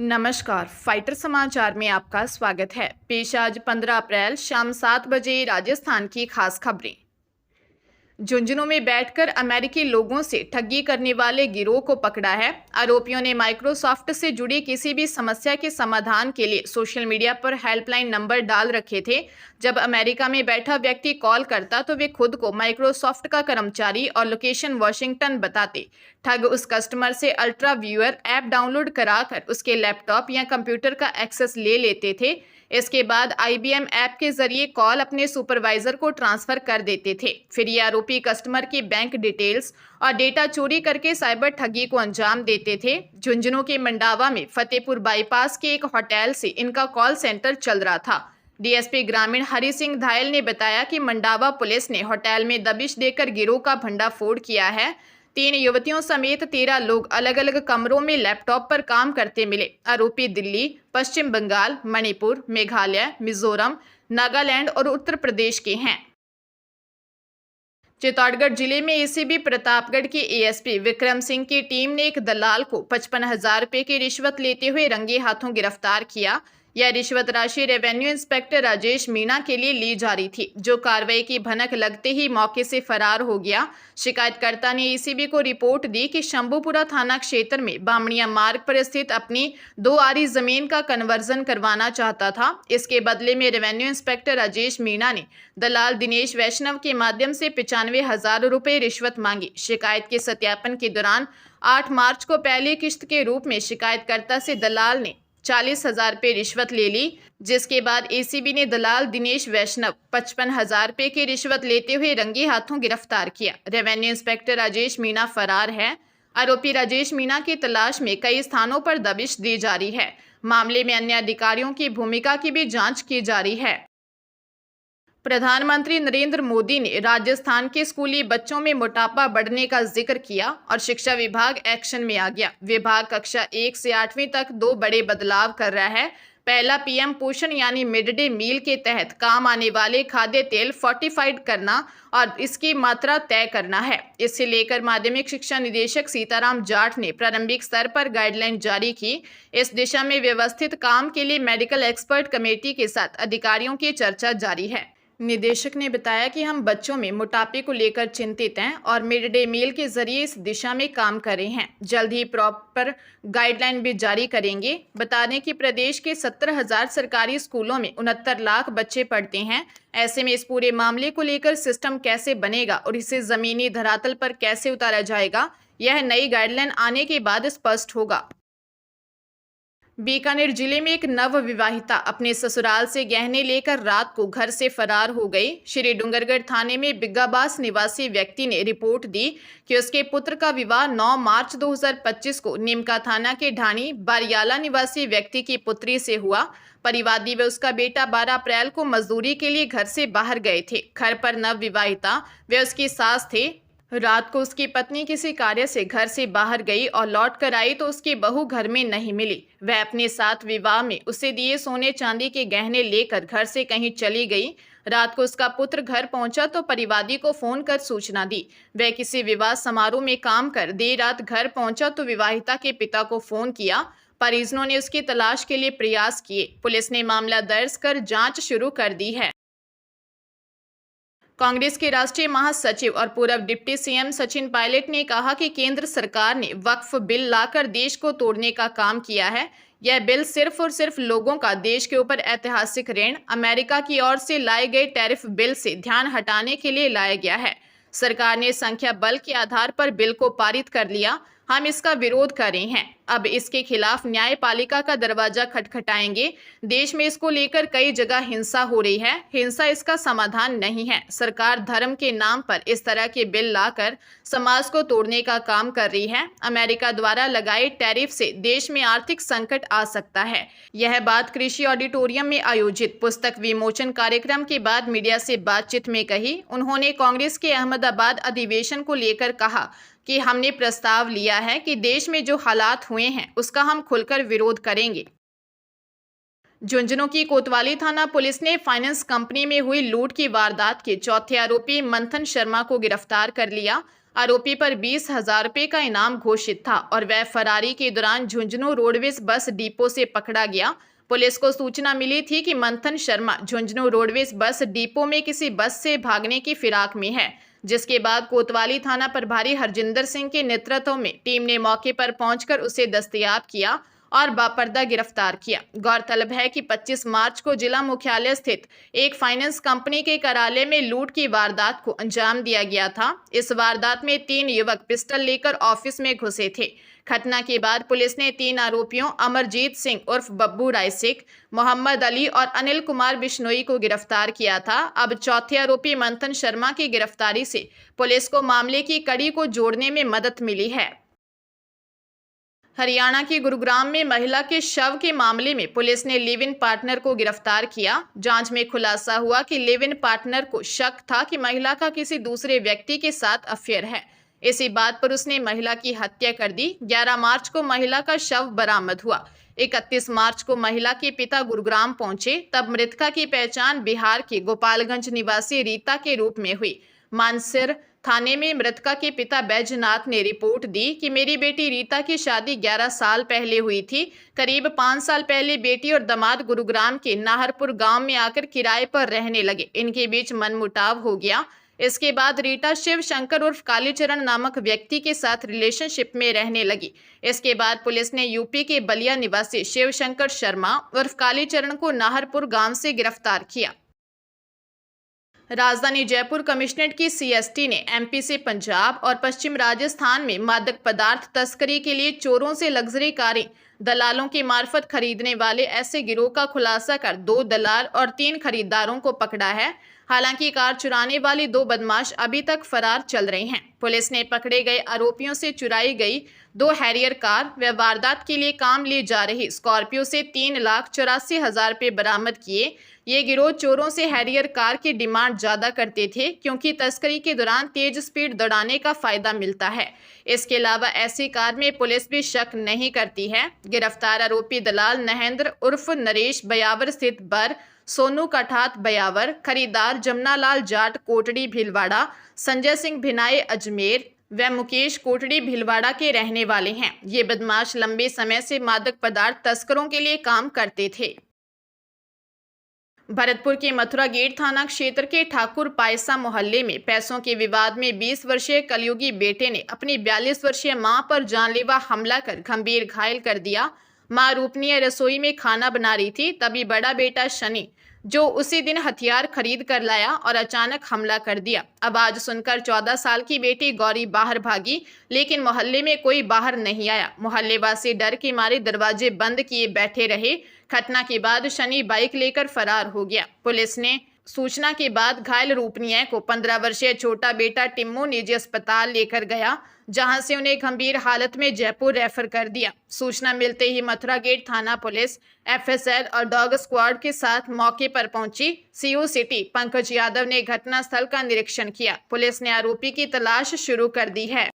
नमस्कार, फाइटर समाचार में आपका स्वागत है। पेश आज 15 अप्रैल शाम 7 बजे राजस्थान की खास खबरें। झुंझुनू में बैठकर अमेरिकी लोगों से ठगी करने वाले गिरोह को पकड़ा है। आरोपियों ने माइक्रोसॉफ्ट से जुड़ी किसी भी समस्या के समाधान के लिए सोशल मीडिया पर हेल्पलाइन नंबर डाल रखे थे। जब अमेरिका में बैठा व्यक्ति कॉल करता तो वे खुद को माइक्रोसॉफ्ट का कर्मचारी और लोकेशन वॉशिंगटन बताते। ठग उस कस्टमर से अल्ट्रा व्यूअर ऐप डाउनलोड कराकर उसके लैपटॉप या कंप्यूटर का एक्सेस ले लेते थे। इसके बाद IBM ऐप के जरिए कॉल अपने सुपरवाइजर को ट्रांसफर कर देते थे। फिर ये आरोपी कस्टमर की बैंक डिटेल्स और डेटा चोरी करके साइबर ठगी को अंजाम देते थे। झुंझुनू के मंडावा में फतेहपुर बाईपास के एक होटल से इनका कॉल सेंटर चल रहा था। DSP ग्रामीण हरि सिंह धायल ने बताया कि मंडावा पुलिस ने होटल में दबिश देकर गिरोह का भंडाफोड़ किया है। 3 युवतियों समेत 13 लोग अलग अलग कमरों में लैपटॉप पर काम करते मिले। आरोपी दिल्ली, पश्चिम बंगाल, मणिपुर, मेघालय, मिजोरम, नागालैंड और उत्तर प्रदेश के हैं। चित्तौड़गढ़ जिले में ACB प्रतापगढ़ के ASP विक्रम सिंह की टीम ने एक दलाल को 55,000 रुपए की रिश्वत लेते हुए रंगे हाथों गिरफ्तार किया। यह रिश्वत राशि रेवेन्यू इंस्पेक्टर राजेश मीणा के लिए ली जा रही थी, जो कार्रवाई की भनक लगते ही मौके से फरार हो गया। शिकायतकर्ता ने ACB को रिपोर्ट दी कि शंभूपुरा थाना क्षेत्र में बामणिया मार्ग पर स्थित अपनी 2 आरी जमीन का कन्वर्जन करवाना चाहता था। इसके बदले में रेवेन्यू इंस्पेक्टर राजेश मीणा ने दलाल दिनेश वैष्णव के माध्यम से 95,000 रुपए रिश्वत मांगी। शिकायत के सत्यापन के दौरान 8 मार्च को पहली किश्त के रूप में शिकायतकर्ता से दलाल ने 40,000 रुपए रिश्वत ले ली, जिसके बाद ACB ने दलाल दिनेश वैष्णव 55,000 रुपए की रिश्वत लेते हुए रंगे हाथों गिरफ्तार किया। रेवेन्यू इंस्पेक्टर राजेश मीणा फरार है। आरोपी राजेश मीणा की तलाश में कई स्थानों पर दबिश दी जा रही है। मामले में अन्य अधिकारियों की भूमिका की भी जांच की जा रही है। प्रधानमंत्री नरेंद्र मोदी ने राजस्थान के स्कूली बच्चों में मोटापा बढ़ने का जिक्र किया और शिक्षा विभाग एक्शन में आ गया। विभाग कक्षा 1 से 8वीं तक 2 बड़े बदलाव कर रहा है। पहला PM पोषण यानी मिड डे मील के तहत काम आने वाले खाद्य तेल फोर्टिफाइड करना और इसकी मात्रा तय करना है। इसे लेकर माध्यमिक शिक्षा निदेशक सीताराम जाट ने प्रारंभिक स्तर पर गाइडलाइन जारी की। इस दिशा में व्यवस्थित काम के लिए मेडिकल एक्सपर्ट कमेटी के साथ अधिकारियों की चर्चा जारी है। निदेशक ने बताया कि हम बच्चों में मोटापे को लेकर चिंतित हैं और मिड डे मील के जरिए इस दिशा में काम कर रहे हैं। जल्द ही प्रॉपर गाइडलाइन भी जारी करेंगे। बता दें कि प्रदेश के 70,000 सरकारी स्कूलों में 69 लाख बच्चे पढ़ते हैं। ऐसे में इस पूरे मामले को लेकर सिस्टम कैसे बनेगा और इसे जमीनी धरातल पर कैसे उतारा जाएगा, यह नई गाइडलाइन आने के बाद स्पष्ट होगा। बीकानेर जिले में एक नव विवाहिता अपने ससुराल से गहने लेकर रात को घर से फरार हो गई। श्री डूंगरगढ़ थाने में बिग्गाबास निवासी व्यक्ति ने रिपोर्ट दी कि उसके पुत्र का विवाह 9 मार्च 2025 को निमका थाना के ढाणी बारियाला निवासी व्यक्ति की पुत्री से हुआ। परिवादी व उसका बेटा 12 अप्रैल को मजदूरी के लिए घर से बाहर गए थे। घर पर नव विवाहिता व उसकी सास थे। रात को उसकी पत्नी किसी कार्य से घर से बाहर गई और लौट कर आई तो उसकी बहू घर में नहीं मिली। वह अपने साथ विवाह में उसे दिए सोने चांदी के गहने लेकर घर से कहीं चली गई। रात को उसका पुत्र घर पहुंचा तो परिवादी को फोन कर सूचना दी। वह किसी विवाह समारोह में काम कर देर रात घर पहुंचा तो विवाहिता के पिता को फोन किया। परिजनों ने उसकी तलाश के लिए प्रयास किए। पुलिस ने मामला दर्ज कर जांच शुरू कर दी है। कांग्रेस के राष्ट्रीय महासचिव और पूर्व डिप्टी CM सचिन पायलट ने कहा कि केंद्र सरकार ने वक्फ बिल लाकर देश को तोड़ने का काम किया है। यह बिल सिर्फ और सिर्फ लोगों का देश के ऊपर ऐतिहासिक ऋण अमेरिका की ओर से लाए गए टैरिफ बिल से ध्यान हटाने के लिए लाया गया है। सरकार ने संख्या बल के आधार पर बिल को पारित कर लिया। हम इसका विरोध कर रहे हैं। अब इसके खिलाफ न्यायपालिका का दरवाजा खटखटाएंगे। देश में इसको लेकर कई जगह हिंसा हो रही है। हिंसा इसका समाधान नहीं है। सरकार धर्म के नाम पर इस तरह के बिल लाकर समाज को तोड़ने का काम कर रही है। अमेरिका द्वारा लगाए टैरिफ से देश में आर्थिक संकट आ सकता है। यह बात कृषि ऑडिटोरियम में आयोजित पुस्तक विमोचन कार्यक्रम के बाद मीडिया से बातचीत में कही। उन्होंने कांग्रेस के अहमदाबाद अधिवेशन को लेकर कहा कि हमने प्रस्ताव लिया है कि देश में जो हालात हुए हैं उसका हम खुलकर विरोध करेंगे। झुंझुनू की कोतवाली थाना पुलिस ने फाइनेंस कंपनी में हुई लूट की वारदात के चौथे आरोपी मंथन शर्मा को गिरफ्तार कर लिया। आरोपी पर 20,000 रुपए का इनाम घोषित था और वह फरारी के दौरान झुंझुनू रोडवेज बस डिपो से पकड़ा गया। पुलिस को सूचना मिली थी कि मंथन Sharma Jhunjhunu roadways bus depot में किसी बस से भागने की फिराक में है, जिसके बाद कोतवाली थाना प्रभारी हरजिंदर सिंह के नेतृत्व में टीम ने मौके पर पहुंचकर उसे दस्तयाब किया और बापर्दा गिरफ्तार किया। गौरतलब है कि 25 मार्च को जिला मुख्यालय स्थित एक फाइनेंस कंपनी के कार्यालय में लूट की वारदात को अंजाम दिया गया था। इस वारदात में 3 युवक पिस्टल लेकर ऑफिस में घुसे थे। घटना के बाद पुलिस ने 3 आरोपियों अमरजीत सिंह उर्फ बब्बू राय सिख, मोहम्मद अली और अनिल कुमार बिश्नोई को गिरफ्तार किया था। अब चौथे आरोपी मंथन शर्मा की गिरफ्तारी से पुलिस को मामले की कड़ी को जोड़ने में मदद मिली है। हरियाणा के गुरुग्राम में महिला के शव के मामले में पुलिस ने लिव इन पार्टनर को गिरफ्तार किया। जांच में खुलासा हुआ कि लिव इन पार्टनर को शक था कि महिला का किसी दूसरे व्यक्ति के साथ अफेयर है। इसी बात पर उसने महिला की हत्या कर दी। 11 मार्च को महिला का शव बरामद हुआ। 31 मार्च को महिला के पिता गुरुग्राम पहुंचे, तब मृतका की पहचान बिहार के गोपालगंज निवासी रीता के रूप में हुई। मानसर थाने में मृतका के पिता बैजनाथ ने रिपोर्ट दी कि मेरी बेटी रीता की शादी 11 साल पहले हुई थी। करीब 5 साल पहले बेटी और दामाद गुरुग्राम के नाहरपुर गांव में आकर किराए पर रहने लगे। इनके बीच मनमुटाव हो गया। इसके बाद रीटा शिव शंकर उर्फ कालीचरण नामक व्यक्ति के साथ रिलेशनशिप में रहने लगी। इसके बाद पुलिस ने यूपी के बलिया निवासी शिव शंकर शर्मा उर्फ कालीचरण को नाहरपुर गांव से गिरफ्तार किया। राजधानी जयपुर कमिश्नरेट की सीएसटी ने एमपी से पंजाब और पश्चिम राजस्थान में मादक पदार्थ तस्करी के लिए चोरों से लग्जरी कारें दलालों की मार्फत खरीदने वाले ऐसे गिरोह का खुलासा कर 2 दलाल और 3 खरीदारों को पकड़ा है। हालांकि कार चुराने वाली 2 बदमाश अभी तक फरार चल रहे हैं। पुलिस ने पकड़े गए आरोपियों से चुराई गई 2 हैरियर कार व वारदात के लिए काम ले जा रही स्कॉर्पियो से 3,84,000 रुपये बरामद किए। ये गिरोह चोरों से हैरियर कार की डिमांड ज्यादा करते थे, क्योंकि तस्करी के दौरान तेज स्पीड दौड़ाने का फायदा मिलता है। इसके अलावा ऐसी कार में पुलिस भी शक नहीं करती है। गिरफ्तार आरोपी दलाल नहेंद्र उर्फ नरेश बयावर स्थित बर, सोनू कठात बयावर, खरीदार जमनालाल जाट कोटड़ी भीलवाड़ा, संजय सिंह भिनाए अजमेर व मुकेश कोटड़ी भीलवाड़ा के रहने वाले हैं। ये बदमाश लंबे समय से मादक पदार्थ तस्करों के लिए काम करते थे। भरतपुर के मथुरा गेट थाना क्षेत्र के ठाकुर पायसा मोहल्ले में पैसों के विवाद में 20 वर्षीय कलयुगी बेटे ने अपनी 42 वर्षीय मां पर जानलेवा हमला कर गंभीर घायल कर दिया। मां रूपनीय रसोई में खाना बना रही थी, तभी बड़ा बेटा शनि, जो उसी दिन हथियार खरीद कर लाया और अचानक हमला कर दिया। आवाज सुनकर 14 साल की बेटी गौरी बाहर भागी, लेकिन मोहल्ले में कोई बाहर नहीं आया। मोहल्लेवासी डर के मारे दरवाजे बंद किए बैठे रहे। घटना के बाद शनि बाइक लेकर फरार हो गया। पुलिस ने सूचना के बाद घायल रूपनीय को 15 वर्षीय छोटा बेटा टिम्मू निजी अस्पताल लेकर गया, जहां से उन्हें गंभीर हालत में जयपुर रेफर कर दिया। सूचना मिलते ही मथुरा गेट थाना पुलिस, एफएसएल और डॉग स्क्वाड के साथ मौके पर पहुंची। सीओ सिटी पंकज यादव ने घटनास्थल का निरीक्षण किया। पुलिस ने आरोपी की तलाश शुरू कर दी है।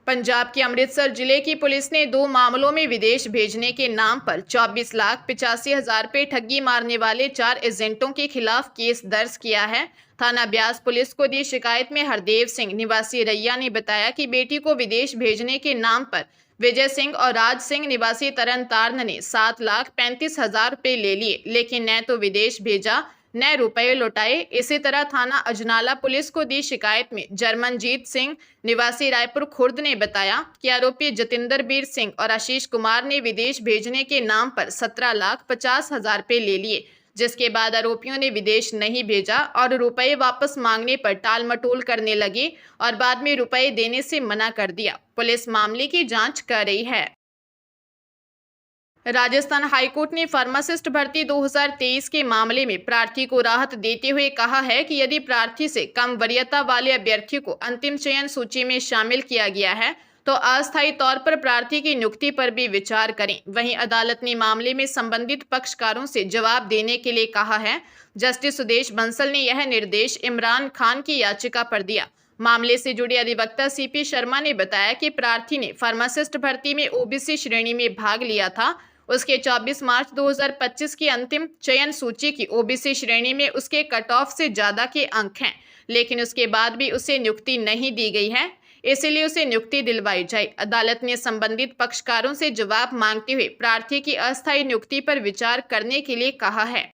पंजाब के अमृतसर जिले की पुलिस ने 2 मामलों में विदेश भेजने के नाम पर 24,85,000 रुपये ठगी मारने वाले 4 एजेंटों के खिलाफ केस दर्ज किया है। थाना ब्यास पुलिस को दी शिकायत में हरदेव सिंह निवासी रैया ने बताया कि बेटी को विदेश भेजने के नाम पर विजय सिंह और राज सिंह निवासी तरनताਰਨ ने 7,35,000 रुपये ले लिए, लेकिन न तो विदेश भेजा न रुपए लौटाए। इसी तरह थाना अजनाला पुलिस को दी शिकायत में जर्मनजीत सिंह निवासी रायपुर खुर्द ने बताया कि आरोपी जतिंदर बीर सिंह और आशीष कुमार ने विदेश भेजने के नाम पर 17,50,000 रुपये ले लिए, जिसके बाद आरोपियों ने विदेश नहीं भेजा और रुपए वापस मांगने पर टाल मटोल करने लगे और बाद में रुपए देने से मना कर दिया। पुलिस मामले की जांच कर रही है। राजस्थान हाईकोर्ट ने फार्मासिस्ट भर्ती 2023 के मामले में प्रार्थी को राहत देते हुए कहा है कि यदि प्रार्थी से कम वरीयता वाले अभ्यर्थी को अंतिम चयन सूची में शामिल किया गया है तो अस्थायी तौर पर प्रार्थी की नियुक्ति पर भी विचार करें। वहीं अदालत ने मामले में संबंधित पक्षकारों से जवाब देने के लिए कहा है। जस्टिस सुदेश बंसल ने यह निर्देश इमरान खान की याचिका पर दिया। मामले से जुड़े अधिवक्ता सीपी शर्मा ने बताया कि प्रार्थी ने फार्मासिस्ट भर्ती में ओबीसी श्रेणी में भाग लिया था। उसके 24 मार्च 2025 की अंतिम चयन सूची की ओबीसी श्रेणी में उसके कट ऑफ से ज्यादा के अंक हैं, लेकिन उसके बाद भी उसे नियुक्ति नहीं दी गई है, इसलिए उसे नियुक्ति दिलवाई जाए। अदालत ने संबंधित पक्षकारों से जवाब मांगते हुए प्रार्थी की अस्थायी नियुक्ति पर विचार करने के लिए कहा है।